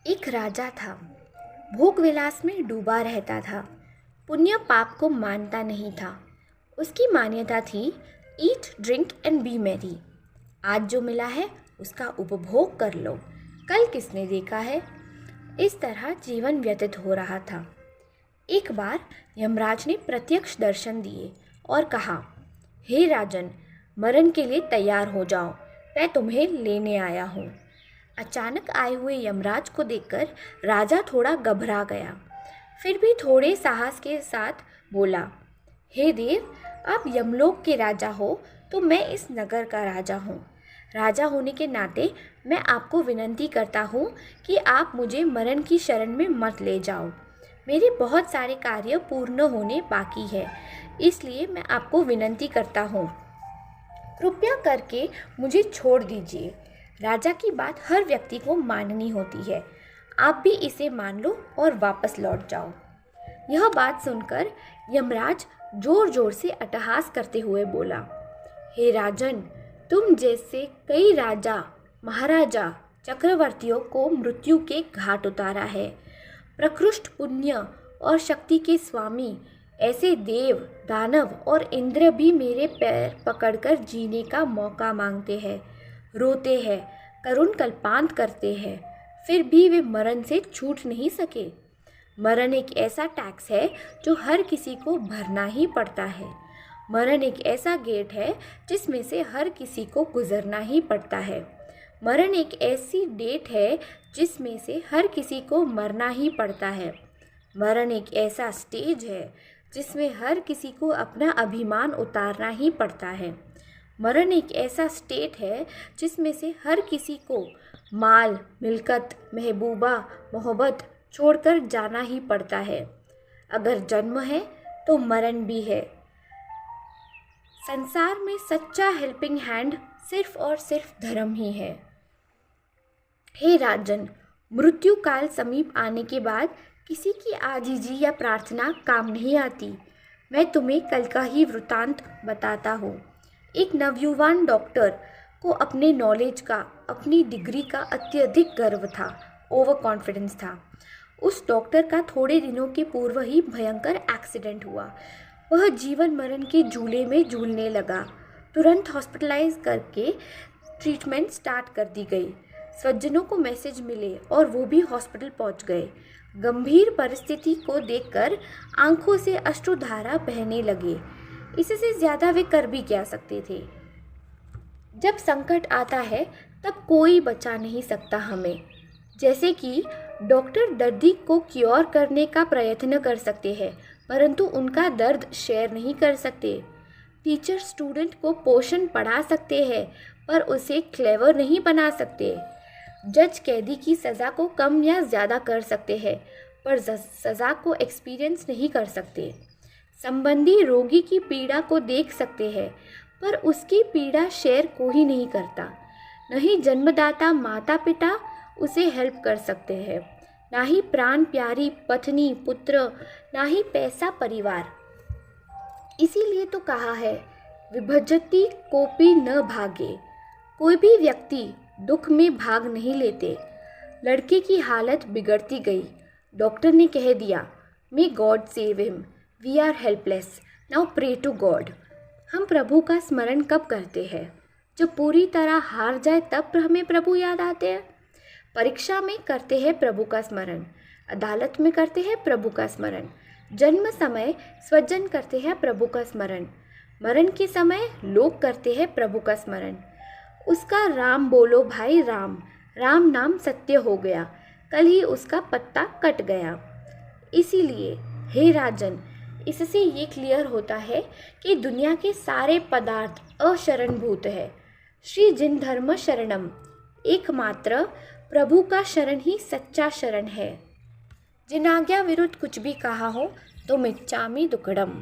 एक राजा था। भोग विलास में डूबा रहता था। पुण्य पाप को मानता नहीं था। उसकी मान्यता थी, eat drink and B Mary. आज जो मिला है उसका उपभोग कर लो, कल किसने देखा है। इस तरह जीवन व्यतीत हो रहा था। एक बार यमराज ने प्रत्यक्ष दर्शन दिए और कहा, हे राजन, मरण के लिए तैयार हो जाओ, मैं तुम्हें लेने आया हूँ। अचानक आए हुए यमराज को देखकर राजा थोड़ा घबरा गया। फिर भी थोड़े साहस के साथ बोला, हे देव, आप यमलोक के राजा हो तो मैं इस नगर का राजा हूँ। राजा होने के नाते मैं आपको विनती करता हूँ कि आप मुझे मरण की शरण में मत ले जाओ। मेरे बहुत सारे कार्य पूर्ण होने बाकी है, इसलिए मैं आपको विनती करता हूँ, कृपया करके मुझे छोड़ दीजिए। राजा की बात हर व्यक्ति को माननी होती है। आप भी इसे मान लो और वापस लौट जाओ। यह बात सुनकर यमराज जोर जोर से अट्टहास करते हुए बोला, हे राजन, तुम जैसे कई राजा, महाराजा, चक्रवर्तियों को मृत्यु के घाट उतारा है। प्रकृष्ट पुण्य और शक्ति के स्वामी ऐसे देव, दानव और इंद्र भी मेरे पैर पकड़कर जीने का मौका मांगते हैं, रोते हैं, करुण कल्पांत करते हैं, फिर भी वे मरण से छूट नहीं सके। मरण एक ऐसा टैक्स है जो हर किसी को भरना ही पड़ता है। मरण एक ऐसा गेट है जिसमें से हर किसी को गुजरना ही पड़ता है। मरण एक ऐसी डेट है जिसमें से हर किसी को मरना ही पड़ता है। मरण एक ऐसा स्टेज है जिसमें हर किसी को अपना अभिमान उतारना ही पड़ता है। मरण एक ऐसा स्टेट है जिसमें से हर किसी को माल, मिल्कत, महबूबा, मोहब्बत छोड़कर जाना ही पड़ता है। अगर जन्म है तो मरण भी है। संसार में सच्चा हेल्पिंग हैंड सिर्फ और सिर्फ धर्म ही है। हे राजन, मृत्यु काल समीप आने के बाद किसी की आजीजी या प्रार्थना काम नहीं आती। मैं तुम्हें कल का ही वृतांत बताता हूँ। एक नवयुवान डॉक्टर को अपने नॉलेज का, अपनी डिग्री का अत्यधिक गर्व था, ओवर कॉन्फिडेंस था। उस डॉक्टर का थोड़े दिनों के पूर्व ही भयंकर एक्सीडेंट हुआ। वह जीवन मरण के झूले में झूलने लगा। तुरंत हॉस्पिटलाइज करके ट्रीटमेंट स्टार्ट कर दी गई। स्वजनों को मैसेज मिले और वो भी हॉस्पिटल पहुंच गए। गंभीर परिस्थिति को देखकर आंखों से अश्रुधारा बहने लगे। इससे ज़्यादा वे कर भी क्या सकते थे। जब संकट आता है तब कोई बचा नहीं सकता हमें। जैसे कि डॉक्टर दर्दी को क्योर करने का प्रयत्न कर सकते हैं, परंतु उनका दर्द शेयर नहीं कर सकते। टीचर स्टूडेंट को पोर्शन पढ़ा सकते हैं, पर उसे क्लेवर नहीं बना सकते। जज कैदी की सज़ा को कम या ज़्यादा कर सकते हैं, पर सज़ा को एक्सपीरियंस नहीं कर सकते। संबंधी रोगी की पीड़ा को देख सकते हैं, पर उसकी पीड़ा शेयर कोई नहीं करता। नहीं जन्मदाता माता पिता उसे हेल्प कर सकते हैं, ना ही प्राण प्यारी पत्नी पुत्र, ना ही पैसा परिवार। इसीलिए तो कहा है, विभजति कोपी न भागे। कोई भी व्यक्ति दुख में भाग नहीं लेते। लड़के की हालत बिगड़ती गई। डॉक्टर ने कह दिया, may God save him, we are helpless, now pray to God. हम प्रभु का स्मरण कब करते हैं? जब पूरी तरह हार जाए तब हमें प्रभु याद आते हैं। परीक्षा में करते हैं प्रभु का स्मरण, अदालत में करते हैं प्रभु का स्मरण, जन्म समय स्वजन करते हैं प्रभु का स्मरण, मरण के समय लोग करते हैं प्रभु का स्मरण। उसका राम बोलो भाई राम, राम नाम सत्य हो गया, कल ही उसका पत्ता कट गया। इसीलिए हे राजन, इससे ये क्लियर होता है कि दुनिया के सारे पदार्थ अशरणभूत है। श्री जिन धर्म शरणम, एकमात्र प्रभु का शरण ही सच्चा शरण है। जिन आज्ञा विरुद्ध कुछ भी कहा हो तो मिच्चामी दुक्कड़म।